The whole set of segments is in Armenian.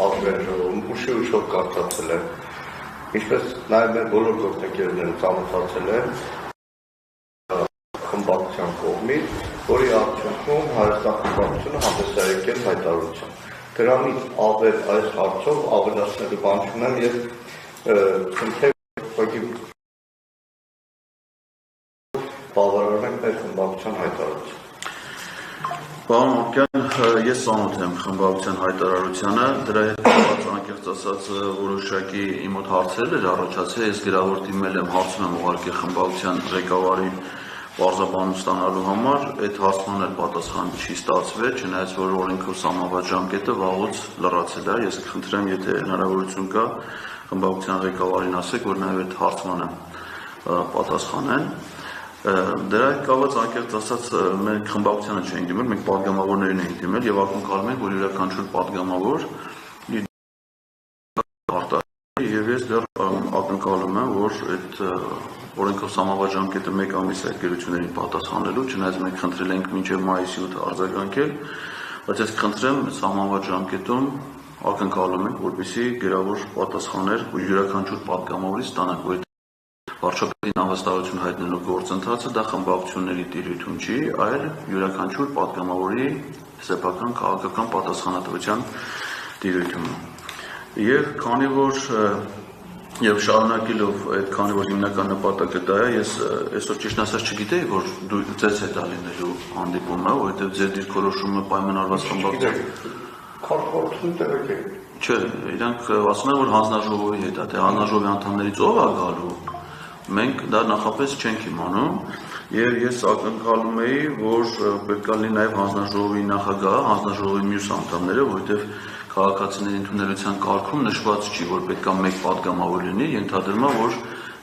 ազգային ժողովում ուշով կարդացել են, ինչպես նաև մեր բոլոր գործընկերները ծանոթացել են խմբակցության կողմից, որի արդյունքում Հայաստան խմբակցությունը հանդես է եկել հայտարարությամբ։ Դրանից ավել այս հարցով ավելացնելու բան չունեմ եւ խնդրեմ բավարարենք մեր խմբակցության հայտարարությունը։ Պարոն Մարկյան, ես ծանոթ եմ խմբակցության հայտարարությանը, դրա հետ կապված անկեղծ ասած որոշակի իմ մոտ հարցեր էր առաջացել, ես գրավոր դիմել եմ, հարցում եմ ուղղակի խմբակցության ղեկավարին պարզաբանում ստանալու համար, այդ հարցման էլ պատասխան չի ստացվել, չնայած որ օրենքով սահմանված ժամկետը վաղուց լրացել է, ես կխնդրեմ, եթե հնարավորություն կա, խմբակցության ղեկավարին ասեք, որ նաև այդ հարցմանը պատասխանեն։ Դրա հետ կապված անկեղծ ասած մենք խմբակցությանը չենք դիմել, մենք պատգամավորներին ենք դիմել եւ ակնկալում ենք, որ յուրաքանչյուր պատգամավոր եւ ես դեռ ակնկալում եմ, որ այդ օրենքով սահմանված ժամկետը 1 ամիս այդ գերություններին պատասխանելու, չնայած մենք խնդրել ենք մինչեւ մայիսի 8-ը արձագանքել, բայց ես կխնդրեմ սահմանված ժամկետում ակնկալում ենք, որպեսզի գերավոր պատասխաններ ու յուրաքանչյուր պատգամավորի ստանանք, որ վարչապետին անվստահություն հայտնելու գործընթացը դա խմբակցությունների տիրույթում չի, այլ յուրաքանչյուր պատգամավորի սեփական քաղաքական պատասխանատվության տիրույթում։ Եվ քանի որ եւ շարունակելով այդ քանի որ հիմնական նպատակը դա է, ես այսօր ճիշտ ասած չգիտեի, որ դու ձեզ հետ ալինելու հանդիպումը, որովհետեւ ձեր դիրքորոշումը պայմանավորված խմբակցության Քարտորթուն տվեք է։ Չէ, իրանք ասում են, որ հանձնաժողովի հետ է, թե հանձնաժողովի անդամներից ով է գալու, մենք դա նախապես չենք իմանում եւ ես ակնկալում էի, որ պետք է լինի նաեւ հանձնաժողովի նախագահը, հանձնաժողովի մյուս անդամները, որովհետեւ քաղաքացիների ընդունելության կարգում նշված չի, որ պետք է մեկ պատգամավոր լինի, ենթադրում է, որ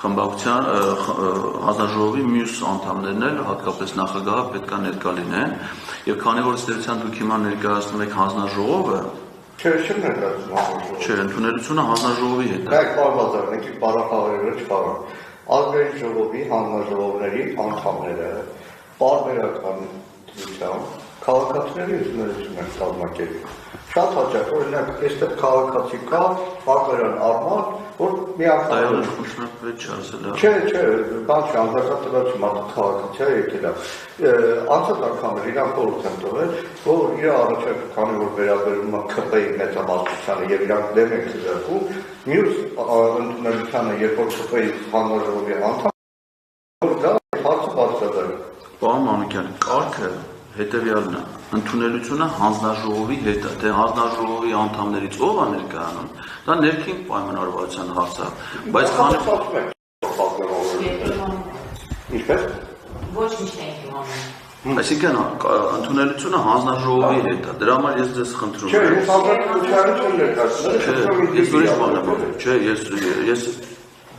խմբակցության հանձնաժողովի մյուս անդամներն էլ, հատկապես նախագահը պետք է ներկա լինեն, եւ քանի որ ստերության դուք հիմա ներկայացնում եք հանձնաժողովը, չեմ ներկայացնում հանձնաժողովը։ Չէ, ընդունելությունը հանձնաժողովի հետ է։ Բայց բարձր, մենք բարապարերը չփարան։ Ազգային ժողովի հանձնաժողովների անդամները պարբերական դրությամբ քաղաքացիների ընդունելություն են կազմակերպում։ Շատ հաճախ, օրինակ, այստեղ քաղաքացի կա, Արտարյան Արման, որ մի անգամ խոշնապետ չասել է։ Չէ, բան չի, անձնակատվացում մարդը քաղաքացի է եկել է։ Անցած անգամներ իրան խորհուրդ եմ տվել, որ իր առաջարկը, քանի որ վերաբերում է ՔՊ-ի մեծամասնությանը եւ իրանք դեմ են քրակում, մյուս ընդունելությանը, երբ որ ՔՊ-ի հանձնաժողովի անդամ, որ դա հարցը բարձրացնել։ Պարոն Մանուկյան, կարգը հետևյալն է, ընդունելությունը հանձնաժողովի հետ է, թե հանձնաժողովի անդամներից ով է ներկայանում, դա ներքին պայմանավորվածության հարց է, բայց քանի Ինչպես։ Ոչ միշտ ենք իմանում։ Այսինքն ընդունելությունը հանձնաժողովի հետ է, դրա համար ես ձեզ խնդրում Չէ, ես հանրապետության չեմ ներկայացնում։ Ես ուրիշ բան եմ ասում, չէ, ես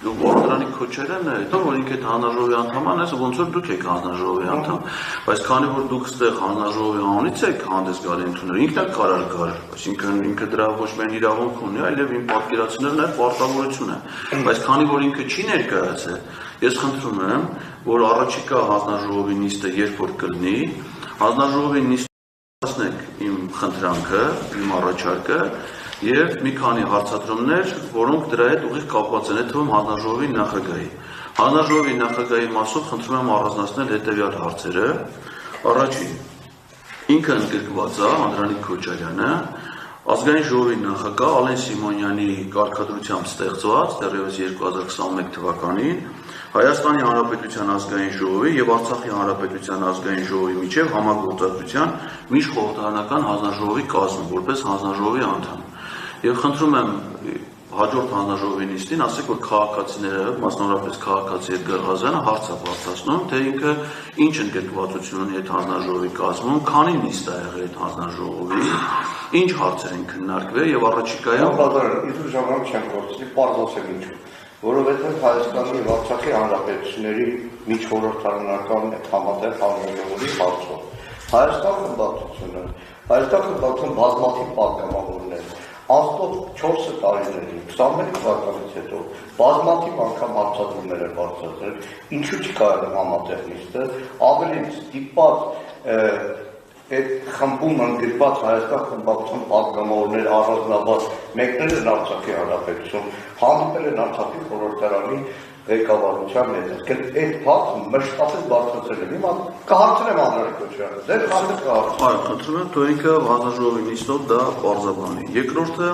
Դրանի քոչերն է, հետո որ ինքը հանձնաժողովի անդամ է, ոնց որ դուք եք հանձնաժողովի անդամ, բայց քանի որ դուք ստեղ հանձնաժողովի անունից եք հանդես գալի ընդունել, ինքն էլ կարող գալ, այսինքն ինքը դրա ոչ միայն իրավունք ունի, այլև իմ պատկերացնելն է պարտավորություն է, բայց քանի որ ինքը չի ներկայացել, ես խնդրում եմ, որ առաջիկա հանձնաժողովի նիստը երբ որ կլինի, հանձնաժողովի նիստը հասնեք իմ խնդրանքը, իմ առաջարկը եւ մի քանի հարցադրումներ, որոնք դրա հետ ուղիղ կապված են, այդ թվում հանձնաժողովի նախագահի։ Հանձնաժողովի նախագահի մասով խնդրում եմ առանձնացնել հետեւյալ հարցերը։ Առաջին, ինքը ընդգրկված է Անդրանիկ Քոչարյանը, ազգային ժողովի նախագահ Ալեն Սիմոնյանի կարգադրությամբ ստեղծված դեռևս 2021 թվականին Հայաստանի Հանրապետության ազգային ժողովի եւ Արցախի Հանրապետության ազգային ժողովի միջև համագործակցության միջխորհրդարանական հանձնաժողովի կազմում որպես հանձնաժողովի անդամ։ Եվ խնդրում եմ հաջորդ հանձնաժողովի նիստին ասեք, որ քաղաքացիները, մասնավորապես քաղաքացի Էդգար Ղազարյանը հարց է բարձրացնում, թե ինքը ինչ ընդգրկվածություն ունի այդ հանձնաժողովի կազմում, քանի նիստ է եղել այդ հանձնաժողովի, ինչ հարցեր են քննարկվել եւ առաջիկայում Իդու ժամանակ չեմ գործի, պարզացել ինչու։ Որովհետև Հայաստանի եւ Արցախի հանրապետությունների միջխորհրդարանական համատեղ հանձնաժողովի հարցով Հայաստան խմբակցությունը բազմաթիվ պատգամավորներ Անցնող 4 տարիների 21 թվականից հետո բազմաթիվ անգամ հարցադրումներ է բարձրացրել, ինչու չի կարելի համատեղ նիստը, ավելի ստիպված այդ խմբում ընդգրկված Հայաստան խմբակցության պատգամավորներ առանձնաբար մեկնել են Արցախի հանրապետություն, հանդիպել են Արցախի խորհրդարանի ղեկավարության հետ։ Այդ փաստը մշտապես բարձրացել է։ Հիմա կհարցնեմ Անդրանիկոչյանը, ձեր խնդրը կհարցնեմ։ Այո, խնդրում եմ, թող ինքը հանձնաժողովի նիստով դա բարձրաբանի։ Երկրորդը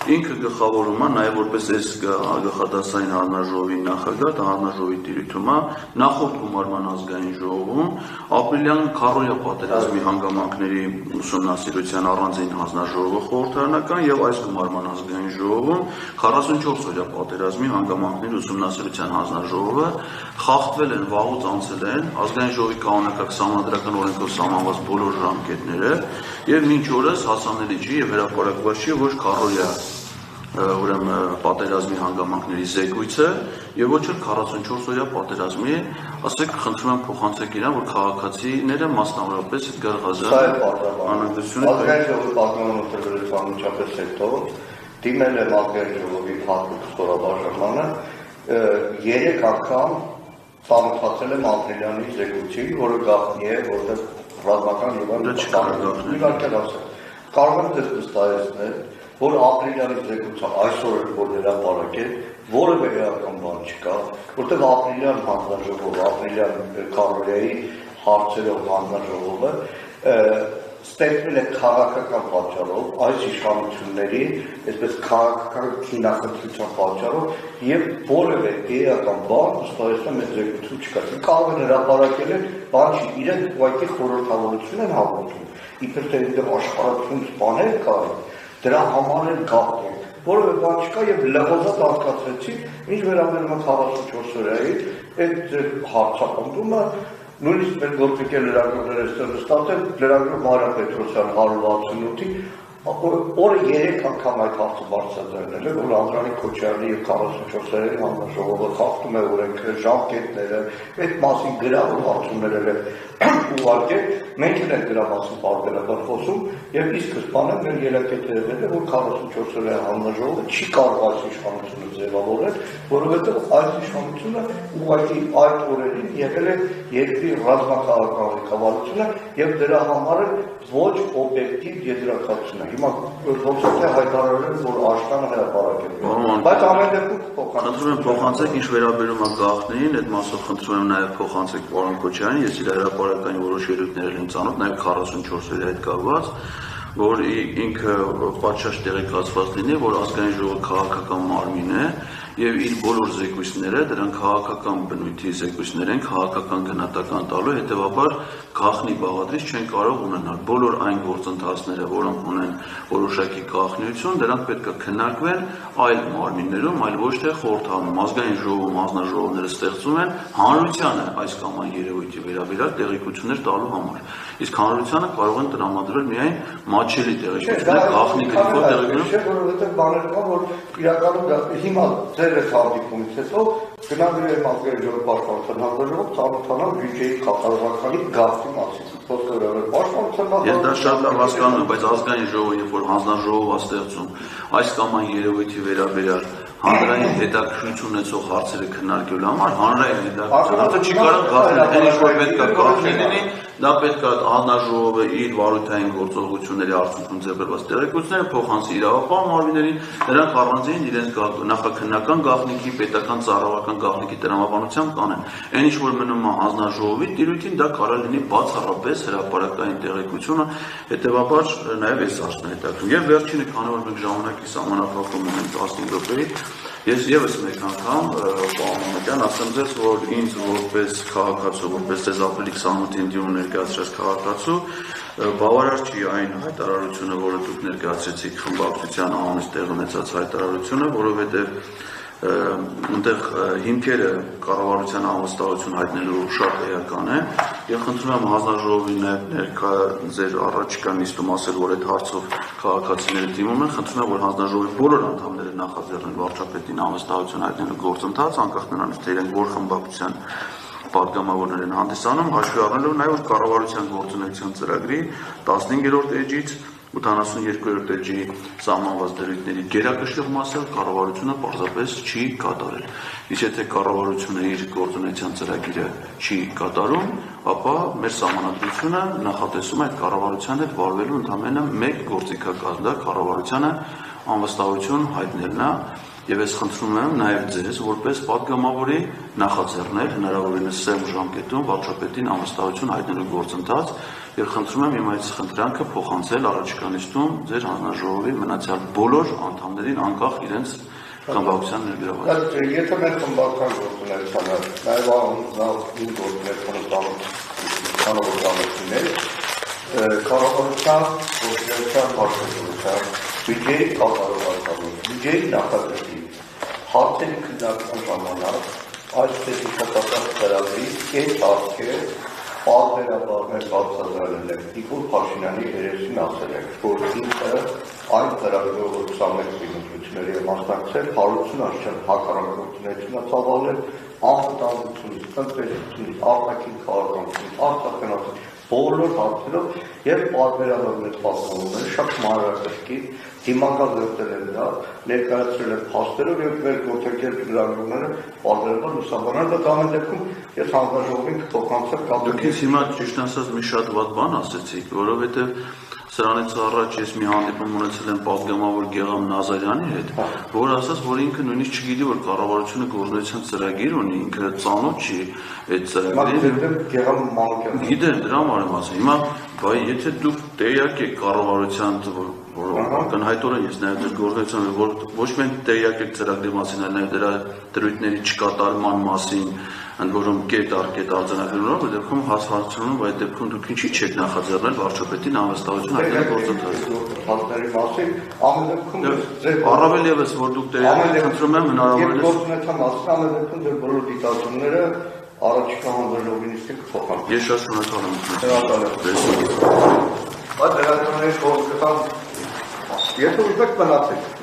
ինքը գլխավորում է նաև որպես այս գլխադասային հանձնաժողովի նախագահ, դա հանձնաժողովի տիրույթում է, նախորդ գումարման ազգային ժողովում ապրիլյան քարոզիա պատերազմի հանգամանքների ուսումնասիրության առանձին հանձնաժողովը խորհրդարանական եւ այս գումարման ազգային ժողովում 44 օրյա պատերազմի հանգամանքների ուսումնասիրության հանձնաժողովը խախտվել են, վաղուց անցել են ազգային ժողովի կանոնակարգ սահմանադրական օրենքով սահմանված բոլոր ժամկետները եւ մինչ օրս հասանելի չի եւ հրապարակված չի ոչ քարոզիա ուրեմն պատերազմի հանգամանքների զեկույցը եւ ոչ էլ 44 օրյա պատերազմի, ասեք խնդրում եմ փոխանցեք իրան, որ քաղաքացիները մասնավորապես Էդգար Ղազարյանը անհանգստությունը ազգային ժողովի պատգամավորների անմիջապես հետո դիմել է ազգային ժողովի հատուկ ստորաբաժանմանը 3 անգամ ծանոթացել եմ ապրիլյանի զեկույցին, որը գաղտնի է, որտեղ ռազմական կարող եմ դες վստահեցնել, որ ապրիլյանի զեկույցը այսօր որ հրապարակ է, որևէ էական բան չկա, որտեղ ապրիլյան հանձնաժողովը, ապրիլյան քարոզիայի հարցերով հանձնաժողովը ստեղծվել է քաղաքական պատճառով, այս իշխանությունների, այսպես քաղաքական քինախնդրության պատճառով եւ որևէ էական բան ըստայեսում այդ զեկույցում չկա։ Կարող են հրապարակել են, բան չի, իրենք ուղղակի խորհրդավորություն են հավաքում, իբր թե այնտեղ աշխարհություն սպանել կային, դրա համար են գաղտնի, որևէ բան չկա եւ լղոզատ արկածեցի, ինչ վերաբերում է 44 օրյայի, այդ հարցակոնդումը նույնիսկ մեր գործիքել լրագրողները ստեղ ստացել, լրագրող Մարիամ Պետրոսյան 168-ի, օրը 3 անգամ այդ հարցը բարձրացնել է, որ Անդրանիկոչյանի եւ 44-երի հանձնաժողովը խախտում է օրենքը, ժամկետները, այդ մասին գրավոր հարցումներ են ուղարկել, մենք ենք դրա մասին պարբերաբար խոսում եւ ի սկզբանե մեր ելակետը եղել է, որ 44-երի հանձնաժողովը չի կարող այս իշխանությունը ձևավորել, որովհետեւ այս իշխանությունը ուղղակի այդ օրերին եղել է երկրի ռազմաքաղաքական ղեկավարությունը եւ դրա համար ոչ օբյեկտիվ եզրակացություն է։ Հիմա ոնց է հայտարարել, որ աշտանը հրապարակ է։ Բայց ամեն դեպքում խնդրում եմ փոխանցեք, ինչ վերաբերում է գաղտնին, այդ մասով խնդրում եմ նաև փոխանցեք պարոն Քոչարյանին, ես իր հրապարակային որոշ ելույթներ եմ ծանոթ, նաև 44 օրի հետ կապված, որ ինքը պատշաճ տեղեկացված լինի, որ ազգային ժողովը քաղաքական մարմին է եւ իր բոլոր զեկույցները դրանք քաղաքական բնույթի զեկույցներ են, քաղաքական գնահատական տալու, հետեւաբար գաղտնի բաղադրիչ չեն կարող ունենալ։ Բոլոր այն գործընթացները, որոնք ունեն որոշակի գաղտնիություն, դրանք պետք է քննարկվեն այլ մարմիններում, այլ ոչ թե խորհրդանում։ Ազգային ժողովում հանձնաժողովները ստեղծում են հանրությանը այս կամ այն երևույթի վերաբերյալ տեղեկություններ տալու համար։ Իսկ հանրությանը կարող են տրամադրել միայն մատչելի տեղեկություններ, գաղտնի գրիվով տեղեկություններ։ Որովհետեւ բաներ կան, որ իրականում հիմա ձեր այս հանդիպումից հետո գնալու եմ ազգային ժողովի պաշտպանության հանձնաժողով ծանոթանալ բյուջեի կատարողականի գաղտնի մասին։ Ես դա շատ լավ հասկանում եմ, բայց ազգային ժողովը, երբ որ հանձնաժողով է ստեղծում, այս կամ այն երևույթի վերաբերյալ հանրային հետաքրքրություն ունեցող հարցերը քննարկելու համար հանրային հետաքրքրությունը չի կարող գաղտնի, այն ինչ որ պետք է գաղտնի լինի, դա պետք է հանձնաժողովը իր վարույթային գործողությունների արդյունքում ձեռբերված տեղեկությունները փոխանցի իրավապահ մարմիններին, նրանք առանձին իրենց նախաքննական գաղտնիքի, պետական ծառայական գաղտնիքի տրամաբանությամբ կանեն։ Այն ինչ որ մնում է հանձնաժողովի տիրույթին, դա կարող լինի բացառապես հրապարակային տեղեկությունը, հետեւաբար նաև այս հարցն է հետաքրքիր։ Եվ վերջինը, քանի որ մենք ժամանակի սահմանափակում ունենք 15 րոպեի, ես եւս մեկ անգամ պարոն ասեմ ձեզ, որ ինձ որպես քաղաքացու, որպես ձեզ ապրիլի 28-ին դիմում ներկայացրած քաղաքացու, բավարար չի այն հայտարարությունը, որը դուք ներկայացրեցիք խմբակցության անունից տեղ ունեցած հայտարարությունը, որովհետեւ այնտեղ հիմքերը կառավարության անվստահություն հայտնելու շատ էական է եւ խնդրում եմ հանձնաժողովի ներկա ձեր առաջիկա նիստում ասել, որ այդ հարցով քաղաքացիները դիմում են, խնդրում եմ, որ հանձնաժողովի բոլոր անդամները նախաձեռնեն վարչապետին անվստահություն հայտնելու գործընթաց, անկախ նրանից, թե իրենք որ խմբակցության պատգամավորներ են հանդիսանում, հաշվի առնելով նաև որ կառավարության գործունեության ծրագրի 15-րդ էջից 82-րդ էջի սահմանված դրույթների գերակշռող մասը կառավարությունը պարզապես չի կատարել։ Իսկ եթե կառավարությունը իր գործունեության ծրագիրը չի կատարում, ապա մեր սահմանադրությունը նախատեսում է այդ կառավարության հետ վարվելու ընդամենը մեկ գործիքական, դա կառավարությանը անվստահություն հայտնելն է, եւ ես խնդրում եմ նաեւ ձեզ որպես պատգամավորի նախաձեռնել հնարավորինս սեմ ժամկետում վարչապետին անվստահություն հայտնելու գործընթաց եւ խնդրում եմ իմ այս խնդրանքը փոխանցել առաջիկա ձեր հանձնաժողովի մնացյալ բոլոր անդամներին անկախ իրենց խմբակցության ներգրավվածության։ Եթե մեր խմբական գործունեությանը նաեւ անձնային գործունեությունը կառավարության գործունեության բարդությունության բյուջեի կառավարության բյուջեի նախագծի հարցերի քննարկման ժամանակ այս տեխնիկական ծրագրի կես հարցեր պարբերաբար մեր բացատրել են Նիկոլ Փաշինյանի երեսին ասել է, որ ինքը այն ծրագրով 21 բնությունների է մասնակցել, հարություն աշխարհ հակառակորդությունն է ծավալել, անվտանգությունից, տնտեսությունից, արտաքին քաղաքականությունից, արտաքնությունից բոլոր հարցերով եւ պարբերաբար մեր պատմողները շատ մանրակրկիտ դիմակալ դեպքեր դա ներկայացրել են փաստերով եւ մեր գործընկեր լրագրողները պարբերաբար լուսաբանել դա ամեն դեպքում ես հանձնաժողովին կփոխանցեմ Դուք հիմա ճիշտ ասած մի շատ վատ բան ասեցիք, որովհետեւ սրանից առաջ ես մի հանդիպում ունեցել եմ պատգամավոր Գեգամ Նազարյանի հետ, որ ասաց, որ ինքը նույնիսկ չգիտի, որ կառավարությունը գործունեության ծրագիր ունի, ինքը ծանոթ չի այդ ծրագրին։ Գիտեմ, դրա համար եմ ասում։ Հիմա, բայց եթե դուք տեղյակ եք կառավարության ակնհայտորեն ես նաև ձեր գործունեությունը, որ ոչ միայն տեղյակ եք ծրագրի մասին, այլ նաև դրա դրույթների չկատարման մասին, ընդ որում կետ առ կետ արձանագրելով, այդ դեպքում հասարակությունում, այդ դեպքում դուք ինչի չեք նախաձեռնել վարչապետին անվստահություն հայտնելու գործընթացը։ Առավել ևս, որ դուք տեղյակ եք, խնդրում եմ հնարավորինս գործունեության մասին ամեն դեպքում ձեր բոլոր դիտարկումները առաջիկա հանձնաժողովին կփոխանցեմ։ Ես շատ շնորհակալ եմ։ Այդ դրանից որ կտամ, եթե ուզեք մնացեք։